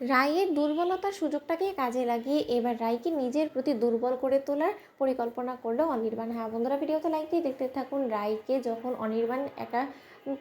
রায়ের দুর্বলতার সুযোগটাকে কাজে লাগিয়ে এবার রায়কে নিজের প্রতি দুর্বল করে তোলার পরিকল্পনা করলো অনির্বাণ। হ্যাঁ বন্ধুরা, ভিডিওতে লাইক দিয়ে দেখতে থাকুন। রায়কে যখন অনির্বাণ একা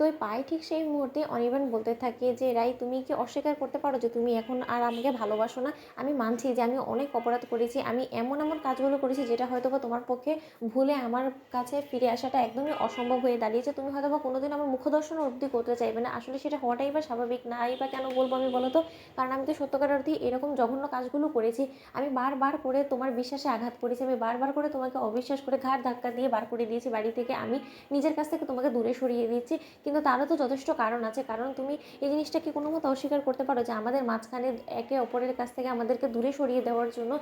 তোই পায়, ঠিক সেই মুহূর্তে অনির্বাণ বলতে থাকে যে রাই, তুমি কি অস্বীকার করতে পারো যে তুমি এখন আর আমাকে ভালোবাসো না? আমি মানছি যে আমি অনেক অপরাধ করেছি, আমি এমন এমন কাজগুলো করেছি যেটা হয়তো বা তোমার পক্ষে ভুলে আমার কাছে ফিরে আসাটা একদমই অসম্ভব হয়ে দাঁড়িয়েছে। তুমি হয়তো বা কোনোদিন আমার মুখদর্শন অবধি করতে চাইবে না। আসলে সেটা হওয়াটাই বা স্বাভাবিক নাই বা কেন বলবো আমি, বলো তো? কারণ আমি তো সত্যকার অর্থেই এরকম জঘন্য কাজগুলো করেছি। আমি বারবার করে তোমার বিশ্বাসে আঘাত করেছি, আমি বারবার করে তোমাকে অবিশ্বাস করে ঘাড় ধাক্কা দিয়ে বার করে দিয়েছি বাড়ি থেকে, আমি নিজের কাছ থেকে তোমাকে দূরে সরিয়ে দিচ্ছি। কিন্তু তারও তো যথেষ্ট কারণ আছে, কারণ তুমি এই জিনিসটা কি কোনো মতো অস্বীকার করতে পারো যে আমাদের মাঝখানে একে অপরের কাছ থেকে আমাদেরকে দূরে সরিয়ে দেওয়ার জন্য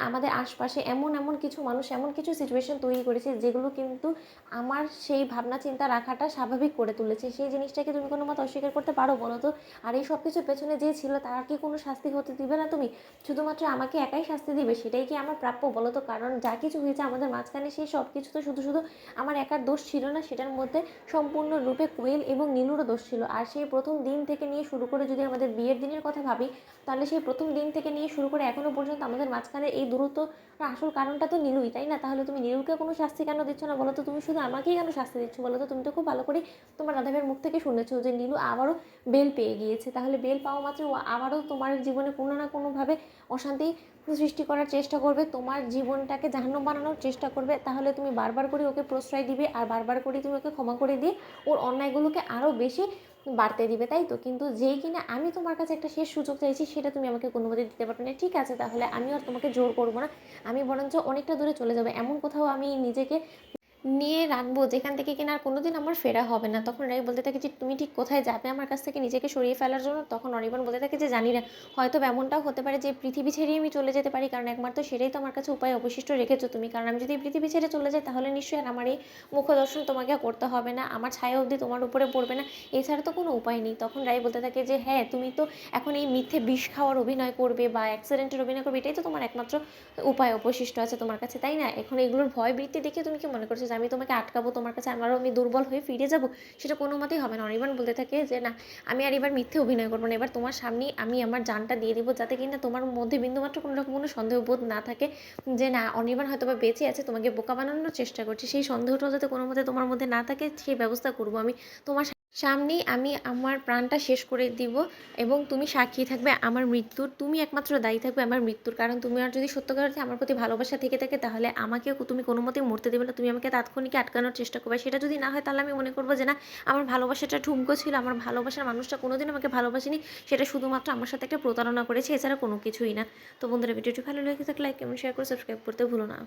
আমাদের আশপাশে এমন এমন কিছু মানুষ, এমন কিছু সিচুয়েশন তৈরি করেছে যেগুলো কিন্তু আমার সেই ভাবনা চিন্তা রাখাটা স্বাভাবিক করে তুলেছে। সেই জিনিসটাকে তুমি কোনো মতো অস্বীকার করতে পারো, বলো তো? আর এই সব কিছুর পেছনে যে ছিল তার কি কোনো শাস্তি হতে দিবে না তুমি? শুধুমাত্র আমাকে একাই শাস্তি দিবে? সেটাই কি আমার প্রাপ্য, বলো তো? কারণ যা কিছু হয়েছে আমাদের মাঝখানে সেই সব কিছু তো শুধু শুধু আমার একার দোষ ছিল না, সেটার মধ্যে সম্পূর্ণরূপে কোয়েল এবং নীলুরও দোষ ছিল। আর সেই প্রথম দিন থেকে নিয়ে শুরু করে যদি আমাদের বিয়ের দিনের কথা ভাবি, তাহলে সেই প্রথম দিন থেকে নিয়ে শুরু করে এখনো পর্যন্ত আমাদের মাঝখানে এই দূরত্ব আসল কারণটা তো নীলুই, তাই না? তাহলে তুমি নীলুকে কোনো শাস্তি কেন দিচ্ছ না, বলো তো? তুমি শুধু আমাকেই কেন শাস্তি দিচ্ছ, বলো তো? তুমি তো খুব ভালো করে তোমার রাধাবের মুখ থেকে শুনেছো যে নীলু আবারও বেল পেয়ে গিয়েছে। তাহলে বেল পাওয়া মাত্র ও আবারও তোমার জীবনে কোনো না কোনোভাবে অশান্তি সৃষ্টি করার চেষ্টা করবে, তোমার জীবনটাকে জাহান্নাম বানানোর চেষ্টা করবে। তাহলে তুমি বারবার করে ওকে প্রশ্রয় দিবে আর বারবার করে তুমি ওকে ক্ষমা করে দিয়ে ওর অন্যায়গুলোকে আরও বেশি বাড়তে দিবে, তাই তো? কিন্তু যেই কিনা আমি তোমার কাছে একটা শেষ সুযোগ চাইছি, সেটা তুমি আমাকে কোনোভাবে দিতে পারবে না। ঠিক আছে, তাহলে আমি আর তোমাকে জোর করবো না, আমি বরঞ্চ অনেকটা দূরে চলে যাবো, এমন কোথাও আমি নিজেকে নিয়ে রাখবো যেখান থেকে কিনা আর কোনোদিন আমার ফেরা হবে না। তখন রাই বলতে থাকে যে তুমি ঠিক কোথায় যাবে আমার কাছ থেকে নিজেকে সরিয়ে ফেলার জন্য? তখন অনির্বাণ বলতে থাকে যে জানি না, হয়তো এমনটাও হতে পারে যে পৃথিবী ছেড়েই আমি চলে যেতে পারি, কারণ একমাত্র সেটাই তো আমার কাছে উপায় অবশিষ্ট রেখেছো তুমি। কারণ আমি যদি এই পৃথিবী ছেড়ে চলে যাই তাহলে নিশ্চয়ই আর আমার এই মুখদর্শন তোমাকে করতে হবে না, আমার ছায়া অবধি তোমার উপরে পড়বে না, এছাড়া তো কোনো উপায় নেই। তখন রাই বলতে থাকে যে হ্যাঁ, তুমি তো এখন এই মিথ্যে বিষ খাওয়ার অভিনয় করবে বা অ্যাক্সিডেন্টের অভিনয় করবে, এটাই তো তোমার একমাত্র উপায় অবশিষ্ট আছে তোমার কাছে, তাই না? এখন এগুলোর ভয় বৃত্তি দেখে তুমি কি মনে করছো যে আমি তোমাকে আটকাবো, তোমার কাছে আমারও আমি দুর্বল হয়ে ফিরে যাব? সেটা কোনো মতেই হবে না। অনির্বাণ বলতে থাকে যে না, আমি আর এবার মিথ্যে অভিনয় করবো না, এবার তোমার সামনেই আমি আমার জানটা দিয়ে দিব, যাতে কিনা তোমার মধ্যে বিন্দুমাত্র কোনো রকম কোনো সন্দেহবোধ না থাকে যে না, অনির্বাণ হয়তো বা বেঁচে আছে, তোমাকে বোকা বানানোর চেষ্টা করছে। সেই সন্দেহটাও যাতে কোনো মতে তোমার মধ্যে না থাকে, সেই ব্যবস্থা করবো আমি। তোমার সামনেই আমি আমার প্রাণটা শেষ করে দিব এবং তুমি সাক্ষী থাকবে আমার মৃত্যুর, তুমি একমাত্র দায়ী থাকবে আমার মৃত্যুর। কারণ তুমি আর যদি সত্যকার অর্থে আমার প্রতি ভালোবাসা থেকে থাকে, তাহলে আমাকেও তুমি কোনো মতেই মরতে দেবে না, তুমি আমাকে তাৎক্ষণিক আটকানোর চেষ্টা করবে। সেটা যদি না হয় তাহলে আমি মনে করবো যে না, আমার ভালোবাসাটা ঠুমকো ছিল, আমার ভালোবাসার মানুষটা কোনোদিন আমাকে ভালোবাসেনি, সেটা শুধুমাত্র আমার সাথে একটা প্রতারণা করেছে, এছাড়া কোনো কিছুই না। তো বন্ধুরা, ভিডিওটি ভালো লেগে থাকলে লাইক কমেন্ট শেয়ার করে সাবস্ক্রাইব করতে ভুলো না।